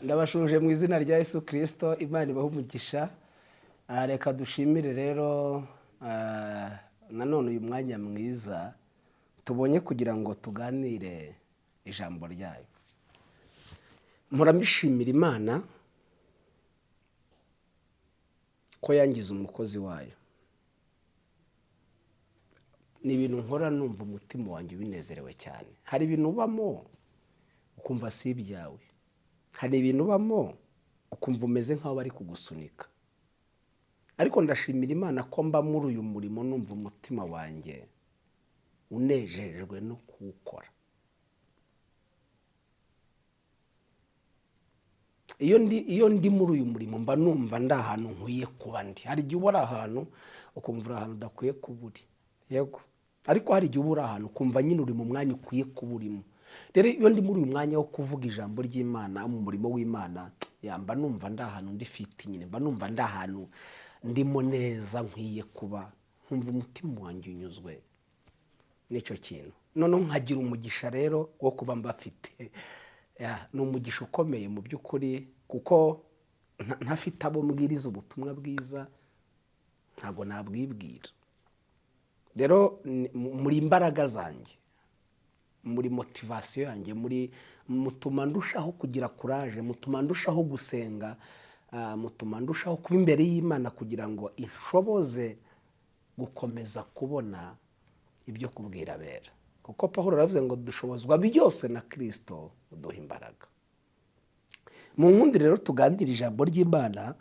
ndabashuje mu izina rya Yesu Kristo, Imana ibahe umugisha. Reka dushimire rero nanone uyu mwanya mwiza tubonye kugira ngo tuganire ijambo ryayo. Murambishimira Imana ko yangize umukozi wayo. Ni ibintu nkora numva umutima wanjye ubinezerewe cyane. Hari ibintu ubamo ukumva si ibyawe, hari ibintu ubamo ukumva umeze nk'aho bari kugusunika, ariko ndashimira Imana ko mba muri uyu murimo numva umutima wanjye unejejwe no kuwukora. Iyo ndi muri uyu murimo mba numva ndi ahantu nkwiye kuba ndi. Hari igihe uba uri ahantu ukumva uri ahantu udakwiye kuba uri, yego, ariko hari igihe uba uri ahantu ukumva nyine uri mu mwanya ukwiye kuba urimo. Rero iyo ndi muri uyu mwanya wo kuvuga ijambo ry'Imana mu murimo w'Imana, mba numva ndi ahantu ndi fiti nyine, mba numva ndi ahantu ndimo neza nkwiye kuba, nkumva umutima wanjye unyuzwe n'icyo kintu. None nkagira umugisha rero wo kuba mbafite. Ni umugisha ukomeye mu by'ukuri, kuko ntafite abo mbwiriza ubutumwa bwiza ntabwo nabwibwira. Rero muri imbaraga zanjye, muri motivasiyo yanjye, mutuma ndushaho kugira kuraje, mutuma ndushaho gusenga, mutuma ndushaho kuba imbere y'Imana kugira ngo inshoboze gukomeza kubona ibyo kubwira abera. Kuko Pawulo aravuze ngo dushobozwa byose na Kristo uduha imbaraga. Mu nkundi rero tuganira ijambo ry'Imana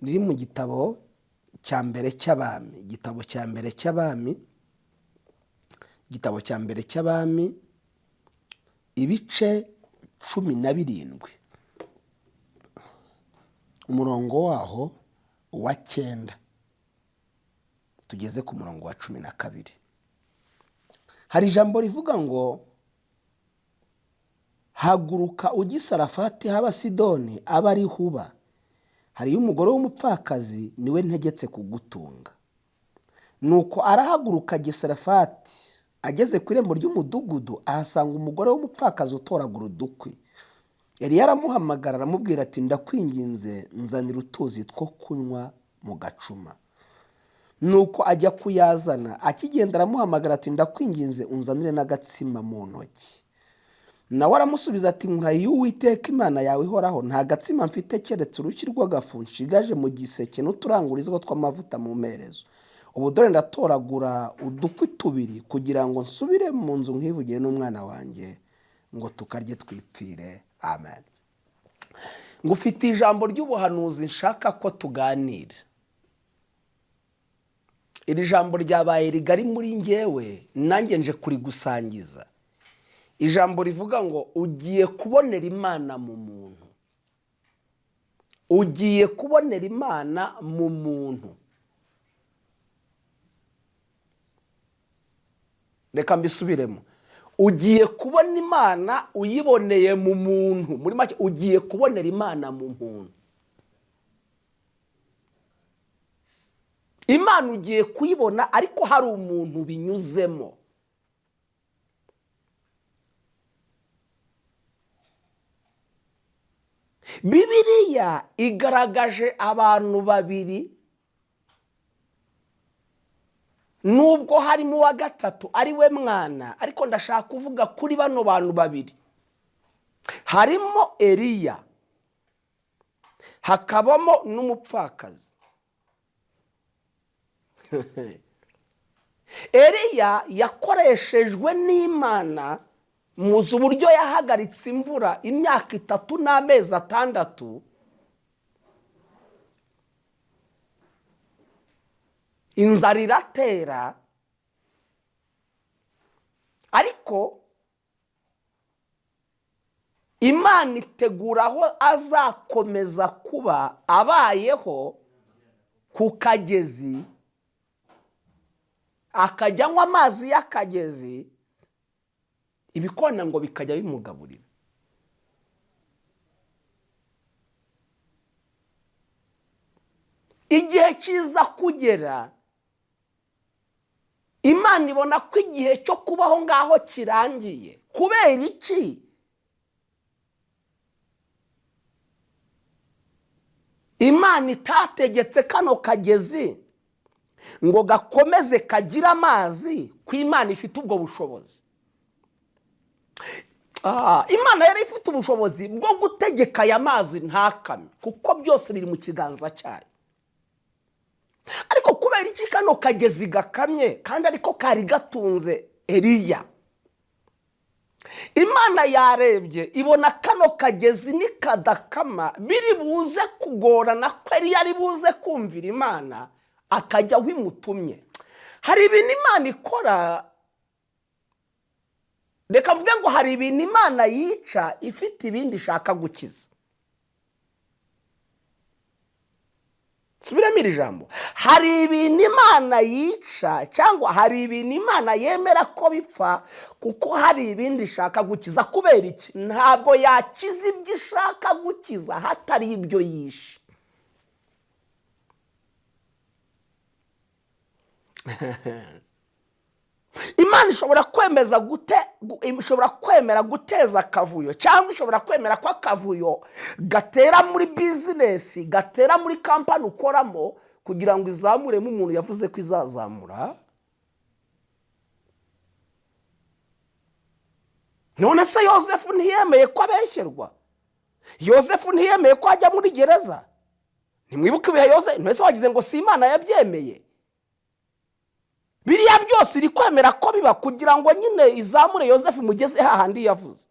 riri mu gitabo cya mbere cy'Abami, igitabo cya mbere cy'Abami, igitabo cya mbere cy'Abami, ibice 17, umurongo waho wa 9 tugeze ku murongo wa 12. Hari ijambo rivuga ngo haguruka ujye i Sarafati haba Sidoni aba ari huba, hariyo umugore w'umupfakazi niwe ntegetse kugutunga. Nuko arahaguruka ajya i Sarafati, ageze ku irembo ry'umudugudu ahasanga umugore w'umupfakazi utoragura udukwi. Yari yaramuhamagara aramubwira ati ndakwinginze nzanira utuzi two kunywa mu gacuma. Nuko ajya kuyazana, akigenda aramuhamagara ati ndakwinginze unzanire n'agatsima mu ntoki. Nawe aramusubiza ati nkurahiye Uwiteka Imana yawe ihoraho, nta gatsima mfite keretse urushyi rw'agafu nshigaje mu giseke n'uturangurizo tw'amavuta mu mperezo. Ubu dore ndatoragura udukwi 2 kugira ngo nsubire mu nzu nkivugire n'umwana wanjye ngo tukarye twipfire. Amen. Ngufite ijambo ry'ubuhanuzi nshaka ko tuganira. Iri jambo ryabaye rigari muri njyewe, nanjye nje kuri gusangiza. Ijambo rivuga ngo ugiye kubonera Imana mu muntu. Ugiye kubonera Imana mu muntu. Reka mbisubiremo. Ugiye kubona Imana uyiboneye mu muntu. Muri make ugiye kubonera Imana mu muntu. Imana ugiye kuyibona ariko hari umuntu binyuzemo. Bibiliya igaragaje abantu babiri, nubwo harimo uwa gatatu ari we Mwana, ariko ndashaka kuvuga kuri bano bantu babiri. Harimo Eliya, hakabamo n'umupfakazi. Eliya yakoreshejwe n'Imana, muzi uburyo yahagaritse imvura imyaka 3 n'amezi 6. Inzara iratera, ariko Imana itegura aho azakomeza kuba abayeho ku kagezi, akajya anywa amazi y'akagezi, ibikona ngo bikajya bimugaburira. Igihe kiza kugera, Imana ibona ko igihe cyo kubaho ngaho kirangiye. Kubera iki? Imana itategetse kano kagezi ngo gakomeze kagira amazi, ku Imana ifite ubwo bushobozi. Imana yari ifite ubushobozi bwo gutegeka aya mazi ntakame, kuko byose biri mu kiganza cyayo. Ariko kubera iki kano kagezi gakamye kandi ariko kari gatunze Eliya, Imana yarebye ibona kano kagezi nikadakama biri buze kugorana ko Eliya ari buze kumvira Imana akajya wimutumye. Hari ibintu Imana ikora, reka mvuge ngo hari ibintu Imana yica ifite ibindi ishaka gukiza. Subiramo iri jambo. Hari ibintu Imana yica cyangwa hari ibintu Imana yemera ko bipfa kuko hari ibindi ishaka gukiza. Kubera iki? Ntabwo yakiza ibyo ishaka gukiza hatari ibyo yishe. Imana ishobora kwemera guteza akavuyo, cyangwa ishobora kwemera ko akavuyo gatera muri business, gatera muri kampani ukoramo, kugira ngo izamuremo umuntu yavuze ko izazamura. None se Yosefu ntiyemeye ko abeshyerwa? Yosefu ntiyemeye ko ajya muri gereza? Nimwibuke ibihe Yosefu, ntese wagize ngo si Imana yabyemeye? Biriya byose iri kwemera ko biba kugira ngo nyine izamure Yosefu mugeze hahandi yavuze.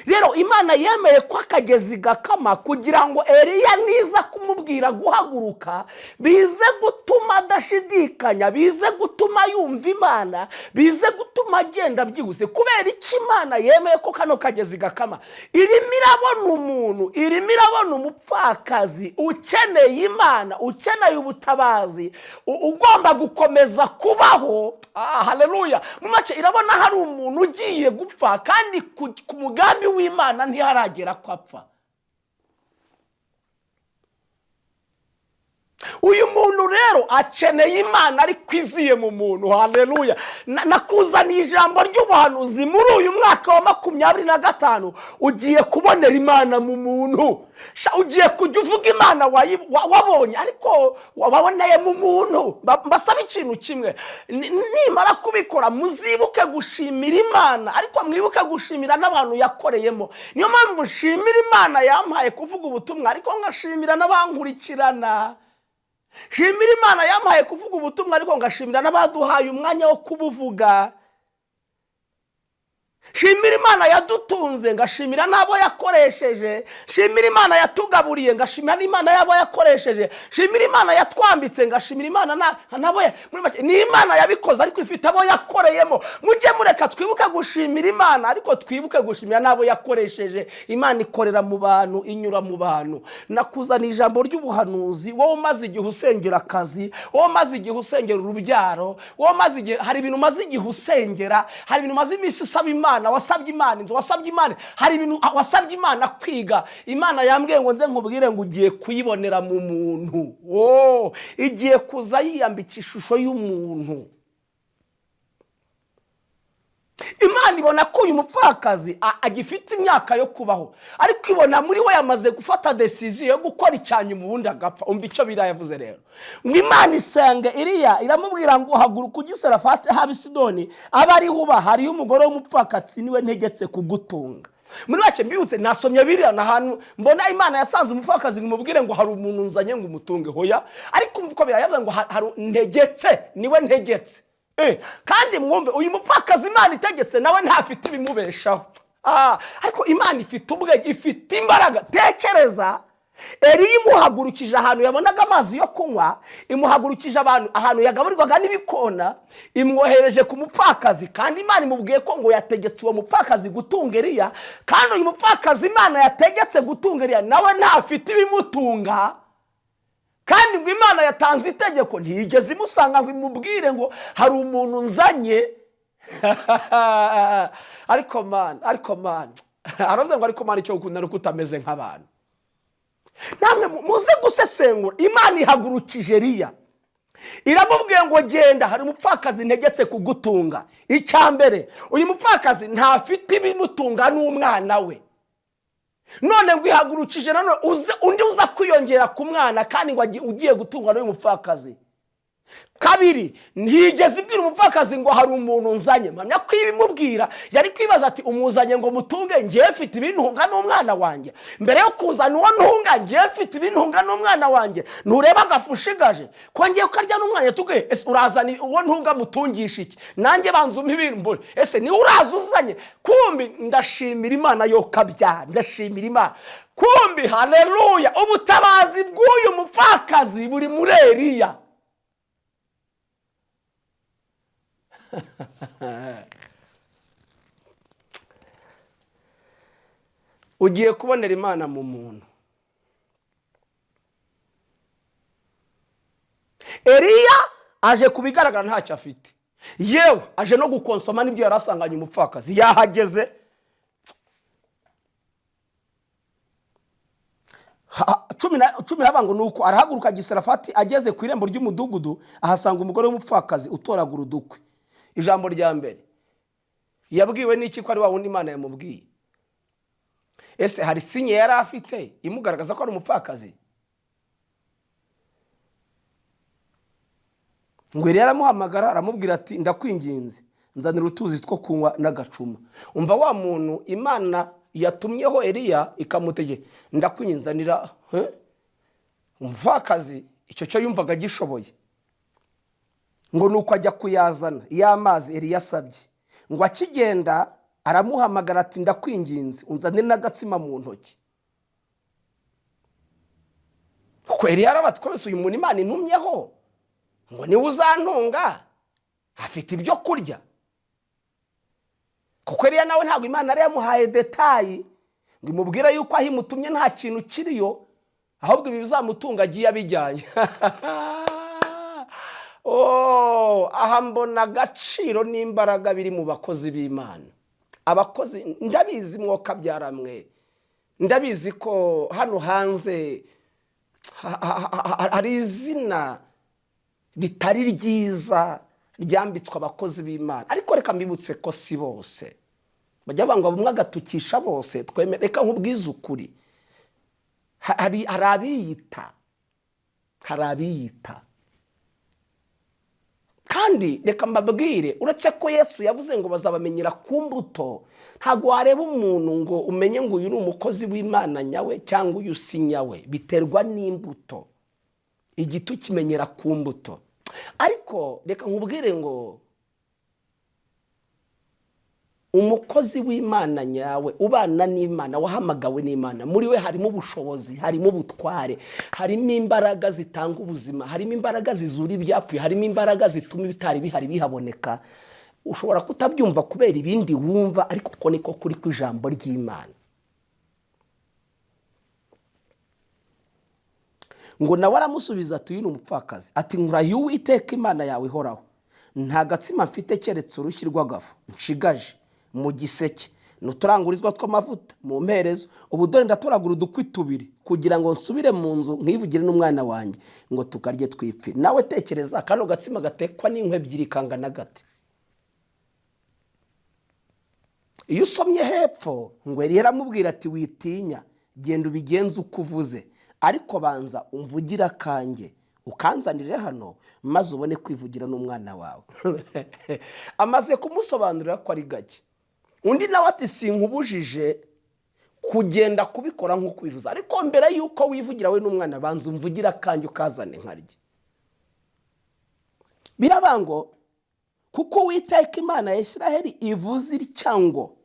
Rero Imana yemeye ko akagezi gakama kugira ngo Eliya niza kumubwira guhaguruka bize gutuma adashidikanya, bize gutuma yumva Imana, bize gutuma agenda byihuse. Kubera iki Imana yemeye ko kano kagezi gakama? Irimo irabona umuntu, irimo irabona umupfakazi ukeneye Imana, ukeneye ubutabazi, ugomba gukomeza kubaho. Haleluya. Mu make irabona hari umuntu ugiye gupfa kandi ku mugambi w'Imana ntiharagera ko apfa. Uyu muntu rero akeneye Imana ariko iziye mu muntu. Haleluya. Nakuzaniye ijambo ry'ubuhanuzi muri uyu mwaka wa 2025 ugiye kubonera Imana mu muntu. Ugiye kujya uvuga Imana wabonye ariko waboneye mu muntu. Mbasaba ikintu kimwe, nimara kubikora muzibuke gushimira Imana, ariko mwibuke gushimira n'abantu yakoreyemo. Niyo mpamvu nshimira Imana yampaye kuvuga ubutumwa, ariko ngashimira n'abankurikirana. Shimira Imana yampaye kuvuga ubutumwa, ariko ngashimira n'abaduhaye umwanya wo kubuvuga. Shimira Imana yadutunze, ngashimira n'abo yakoresheje. Shimira Imana yatugaburiye, ngashimira n'Imana yabo yakoresheje. Shimira Imana yatwambitse, ngashimira Imana nabo muri make ni Imana yabikoze ariko ifite abo yakoreyemo. Mujye mureka twibuke gushimira Imana, ariko twibuke gushimira n'abo yakoresheje. Imana ikorera mu bantu, inyura mu bantu. Nakuzana ijambo ry'ubuhanuzi, wowe umaze igihe usengera akazi, wowe umaze igihe usengera urubyaro, wowe umaze igihe, hari ibintu umaze igihe usengera, hari ibintu umaze iminsi usaba Imana, wasabye Imana inzu, wasabye Imana, hari ibintu wasabye Imana kwiga. Imana yambwiye ngo nze nkubwire ngo ugiye kuyibonera mu muntu. Igiye kuza yiyambika ishusho y'umuntu. Imana ibona ko uyu mupfakazi agifite imyaka yo kubaho, ariko ibona muri we yamaze gufata decision yo gukora icyanyu mu bundi agapfa. Umva icyo Bibiliya yavuze rero. Ngo Imana isange Eliya iramubwira ngo haguruka ujye i Sarefati haba Sidoni, abari huba hari umugore w'umupfakazi niwe ntegetse kugutunga. Muri make mbibutse nasomye Bibiliya n'ahantu mbona Imana yasanze umupfakazi ngumubwire ngo hari umuntu nzanye ngo umutunge. Hoya, ariko umva ko Bibiliya yavuze ngo hari ntegetse, niwe ntegetse. Kandi mwumve uyu mupfakazi Imana itegetse nawe ntafite ibimubeshaho. Ariko Imana ifite ubwe, ifite imbaraga. Tekereza, Eliya imuhagurukije ahantu yabonaga amazi yo kunywa, imuhagurukije ahantu yagaburirwaga n'ibikona, imwohereje ku mupfakazi, kandi Imana imubwiye ko ngo yategetse uwo mupfakazi gutunga Eliya. Kandi uyu mupfakazi Imana yategetse gutunga Eliya nawe ntafite ibimutunga. Kandi ngo Imana yatanze itegeko, ntiyigeze imusanga ngo imubwire ngo hari umuntu nzanye. Ariko man aravuze ngo ariko man icyo ukunda nuko utameze nk'abantu. Namwe muze gusesengura. Imana ihagurukije Eliya, iramubwiye ngo genda, hari umupfakazi ntegetse kugutunga. Icya mbere, uyu mupfakazi ntafite ibimutunga n'umwana we. none ngo ihagurukije nanone undi uza kwiyongera ku mwana kandi ngo ugiye gutungwa n'uyu mupfakazi. Kabiri, ntigeze ibwira umupfakazi ngo hari umuntu nzanye. Mpamya ko ibimubwira yari kwibaza ati umuzanye ngo mutunge, ngiye mfite ibintunga n'umwana wanjye. Mbere yo kuzana uwo ntunga, ngiye mfite ibintunga n'umwana wanjye. Ntureba agafushigaje ko ngiye ukarya n'umwana tuge, ese urazana uwo ntunga mutungisha iki? Nanjye banzuma ibintu, ese ni uraza uzanye? Kumbi ndashimira Imana yo kabya, ndashimira Imana. Kumbi haleluya, ubutabazi bw'uyu mupfakazi buri muri Eliya. Ugiye kubonera Imana mu muntu. Eliya aje kubigaragara ntacyo afite, yewe aje no gukonsoma n'ibyo yarasanganye umupfakazi. Yahageze cumi n'abango nuko arahaguruka Gisarafati, ageze ku irembo ry'umudugudu ahasanga umugore w'umupfakazi utoragura udukwe. Ijambo rya mbere yabwiwe n'iki ko ari wa wundi Imana yamubwiye? Ese hari sinye yari afite imugaragaza ko ari umupfakazi? Ngo yari aramuhamagara aramubwira ati ndakwinginze nzanira utuzi two kunywa n'agacuma. Umva wa muntu Imana yatumyeho Eliya ikamutegeka, ndakwinginzanira umupfakazi. Icyo cyo yumvaga gishoboye. Ngo nuko ajya kuyazana y'amazi Eliya asabye. Ngo akigenda aramuhamagara ati ndakwinginze unzanire n'agatsima mu ntoki. Kuko Eliya arabatwese uyu muntu Imana intumyeho ngo niwe uzantunga, afite ibyo kurya. Kuko Eliya nawe ntabwo Imana yari yamuhaye detayi ngo imubwira yuko aho imutumye nta kintu kiriyo, ahubwo ibi bizamutunga agiye abijyanye. Aha mbona agaciro n'imbaraga biri mu bakozi b'Imana. Abakozi ndabizi mwoka byaramwe, ndabizi ko hano hanze hari izina ritari ryiza ryambitswe abakozi b'Imana, ariko reka mbibutse ko si bose. Bajya bangwa bumwe agatukisha bose, reka nkubwize ukuri. Hari abiyita kandi reka mbabwire, uretse ko Yesu yavuze ngo bazabamenyera ku mbuto, ntabwo wareba umuntu ngo umenye ngo uyu ni umukozi w'Imana nyawe cyangwa uyu si nyawe. Biterwa n'imbuto, igiti kimenyera ku mbuto. Ariko reka nkubwire ngo umukozi w'Imana nyawe ubana n'Imana, wahamagawe n'Imana, muri we harimo ubushobozi, harimo ubutware, harimo imbaraga zitanga ubuzima, harimo imbaraga zizura ibyapfuye, harimo imbaraga zituma ibitari bihari bihaboneka. Ushobora kutabyumva kubera ibindi wumva, ariko uko niko kuri ku ijambo ry'Imana. Ngo nawe aramusubiza ati uyu ni umupfakazi, ati nkurahiye Uwiteka Imana yawe ihoraho, nta gatsima mfite keretse urushyi rw'agafu nshigaje mu giseke n'uturangurizwa tw'amavuta mu mperezo. Ubu dore ndatoragura udukwi tubiri kugira ngo nsubire mu nzu nkivugire n'umwana wanjye ngo tukarye twipfe. Nawe tekereza, kano gatsima gatekwa n'inkwe ebyiri kangana gate? Iyo usomye hepfo ngo Eliya aramubwira ati witinya, genda ubigenze uko uvuze, ariko banza umvugira kanjye ukanzanire hano maze ubone kwivugira n'umwana wawe. Amaze kumusobanurira ko ari gake. Undi nawe ati sinkubujije kugenda kubikora nk'uko ubivuze, ariko mbere yuko wivugira we n'umwana banza umvugira kanjye ukazane nkarye. Birabango kuko Uwiteka Imana ya Isiraheli ivuze itya ngo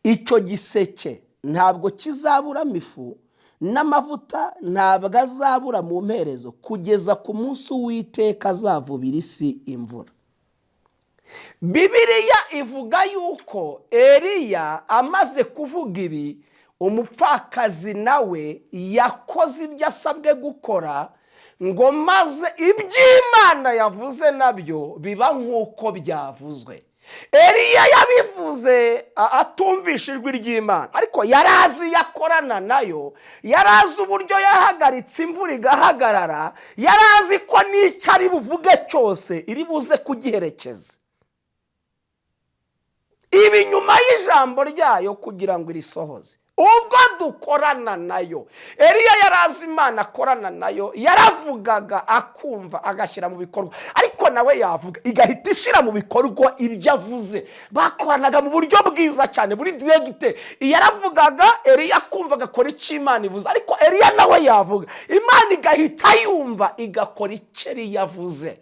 icyo giseke ntabwo kizaburamo ifu n'amavuta ntabwo azabura mu mperezo kugeza ku munsi Uwiteka azavubira isi imvura. Bibiliya ivuga yuko Eliya amaze kuvuga ibi, umupfakazi nawe yakoze ibyo asabwe gukora, ngo maze iby'Imana yavuze nabyo biba nk'uko byavuzwe. Eliya yabivuze atumvisha ijwi ry'Imana, ariko yarazi yakorana nayo, yarazi uburyo yahagaritse imvura igahagarara, yarazi ko n'icyo ari buvuge cyose iri buze kugiherekeza ibi nyuma y'ijambo ryayo kugira ngo irisohoze. ubwo dukorana nayo. Eliya yarazi Imana akorana nayo, yaravugaga akumva agashyira mu bikorwa, ariko nawe yavuga igahita ishyira mu bikorwa ibyo avuze. Bakoranaga mu buryo bwiza cyane, buri diregite. Yaravugaga, Eliya akumva agakora icyo Imana ivuze, ariko Eliya nawe yavuga, Imana igahita yumva igakora icyo Eliya yavuze.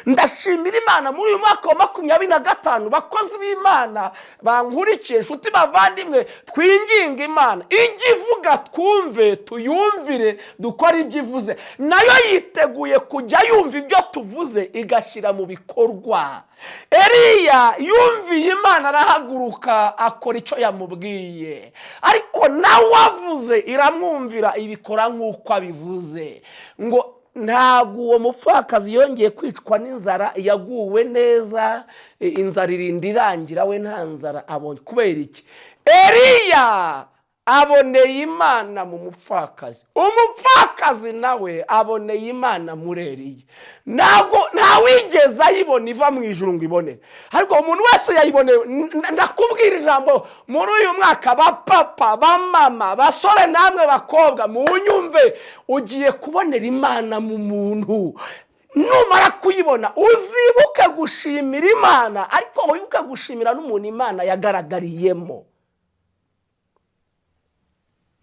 Ndashimira Imana muri uyu mwaka wa 2025, bakozi b'Imana bankurikiye, inshuti bavandimwe, twinginga Imana ijye ivuga twumve, tuyumvire, dukora ibyo ivuze. Nayo yiteguye kujya yumva ibyo tuvuze igashyira mu bikorwa. Eliya yumviye Imana, arahaguruka akora icyo yamubwiye, ariko nawe avuze iramwumvira, ibikora nk'uko abivuze. Ngo ntabwo uwo mupfakazi yongeye kwicwa n'inzara, yaguwe neza, inzara irinda irangira, we nta nzara abonye. Kubera iki? Eliya aboneye Imana mu mupfakazi, umupfakazi nawe aboneye Imana muri Eliya. Ntawigeze ayibona iva mu ijuru ngo ibonere, ariko umuntu wese yayiboneye. Ndakubwira ijambo muri uyu mwaka, bapapa, bamama, basore namwe bakobwa, munyumve, ugiye kubonera Imana mu muntu. Numara kuyibona uzibuke gushimira Imana, ariko wibuke gushimira n'umuntu Imana yagaragariyemo.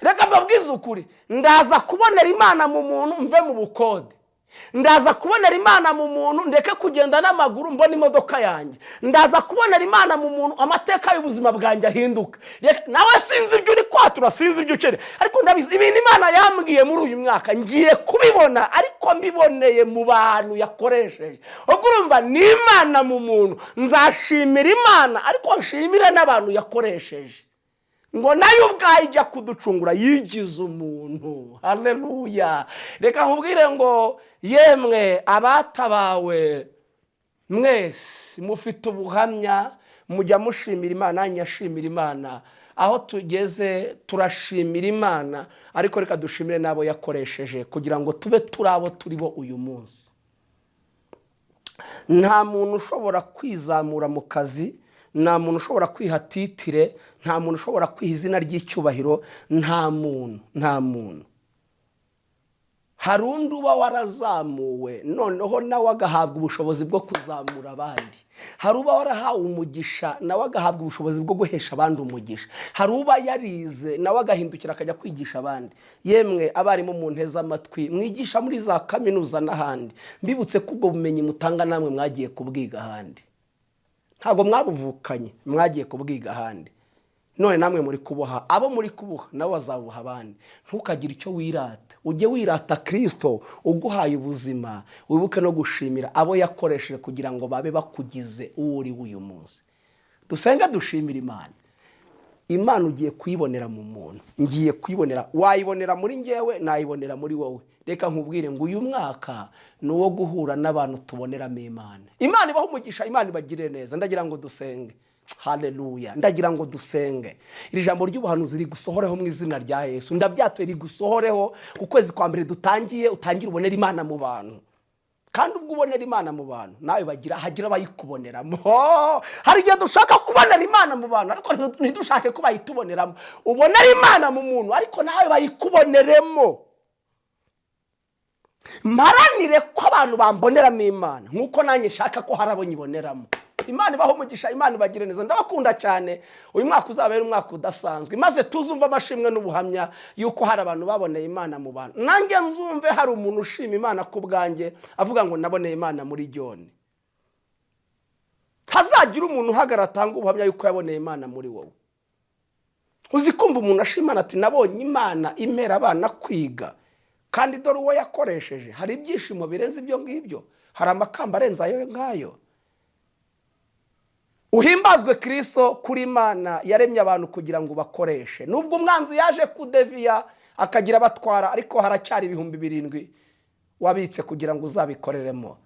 Reka mbabwize ukuri, ndaza kubonera Imana mu muntu mve mu bukode. Ndaza kubonera Imana mu muntu ndeke kugenda n'amaguru mbona imodoka yanjye. Ndaza kubonera Imana mu muntu amateka y'ubuzima bwanjye ahinduka. Nawe sinzi ibyo uri kwatura, sinzi ibyo ucere, ariko ndabizi ibintu Imana yambwiye muri uyu mwaka ngiye kubibona, ariko mbiboneye mu bantu yakoresheje. Ubwo urumva ni Imana mu muntu. Nzashimira Imana, ariko nshimire n'abantu yakoresheje. Ngo nayo ubwayo ijya kuducungura yigize umuntu. Haleluya. Reka nkubwire ngo yemwe abatabawe mwese mufite ubuhamya, mujya mushimira Imana, nyashimira Imana. Aho tugeze turashimira Imana, ariko reka dushimire nabo yakoresheje kugira ngo tube turabo turibo uyu munsi. Nta muntu ushobora kwizamura mu kazi, nta muntu ushobora kwiha titire, nta muntu ushobora kwiha izina ry'icyubahiro, nta muntu. Hari undi uba warazamuwe noneho nawe agahabwa ubushobozi bwo kuzamura abandi. Hari uba warahawe umugisha nawe agahabwa ubushobozi bwo guhesha abandi umugisha. Hari uba yarize nawe agahindukira akajya kwigisha abandi. Yemwe abarimu mu nteze amatwi, mwigisha muri za kaminuza n'ahandi, mbibutse ko ubwo bumenyi mutanga namwe mwagiye kubwiga ahandi. Ntago mwabuvukanye, mwagiye kubwiga ahandi. None namwe muri kuboha, abo muri kuboha nabo bazabuha abandi. Ntukagire icyo wirata, ujye wirata Kristo uguhaye ubuzima. Wibuke no gushimira abo yakoresheje kugira ngo babe bakugize uwo uri uyu munsi. Dusenga dushimira Imana. Imana ugiye kuyibonera mu muntu, ngiye kuyibonera. Wayibonera muri ngewe, nayibonera muri wowe. Reka nkubwire ngo uyu mwaka ni uwo guhura n'abantu tuboneramo Imana. Imana ibaho umugisha, Imana ibagire neza. Ndagira ngo dusenge. Haleluya. Ndagira ngo dusenge. Iri jambo ry'ubuhanuzi rigusohoreho mu izina rya Yesu. Ndabyatuye rigusohoreho. Ukwezi kwa mbere dutangiye, utangire ubonera Imana mu bantu. Kandi ubwo ubonera Imana mu bantu, nawe hagira bayikuboneramo. Hari igihe dushaka kubonera Imana mu bantu, ariko ntidushake ko bayituboneramo. Ubonera Imana mu muntu, ariko nawe bayikuboneremo. Maranire ko abantu bamboneramo Imana nkuko nanjye nshaka ko hari abo nyiboneramo. Imana ibaho umugisha, Imana ibagire neza. Ndabakunda cyane. Uyu mwaka uzabera umwaka udasanzwe, maze tuzumva amashimwe n'ubuhamya yuko hari abantu baboneye Imana mu bantu. Nanjye nzumve hari umuntu ushima Imana ku bwanjye avuga ngo naboneye Imana muri John. Hazagira umuntu uhagarara atanga ubuhamya yuko yaboneye Imana muri wowe. Uzi kumva umuntu ashimana ati nabonye Imana impera abana kwiga, kandi dore uwo yakoresheje. Hari ibyishimo birenze ibyo ngibyo, hari amakamba arenze ayo ngayo. Uhimbazwe Kristo kuri Imana yaremye abantu kugira ngo bakoreshe. Nubwo umwanzi yaje kudeviya akagira batwara, ariko haracyari 7,000 wabitse kugira ngo uzabikoreremo.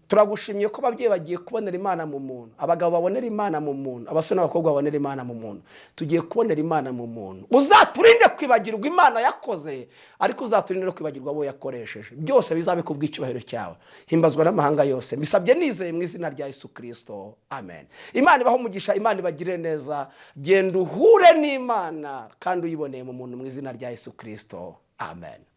Turagushimiye ko ababyeyi bagiye kubonera Imana mu muntu, abagabo babonera Imana mu muntu, abasore n'abakobwa babonera Imana mu muntu. Tugiye kubonera Imana mu muntu. Uzaturinde kwibagirwa Imana yakoze, ariko uzaturinde no kwibagirwa abo yakoresheje. Byose bizabe ku bw'icyubahiro cyawe. Himbazwa n'amahanga yose. Mbisabye nizeye mu izina rya Yesu Kristo. Amen. Imana ibaho umugisha, Imana ibagire neza. Genda uhure n'Imana kandi uyiboneye mu muntu mu izina rya Yesu Kristo. Amen.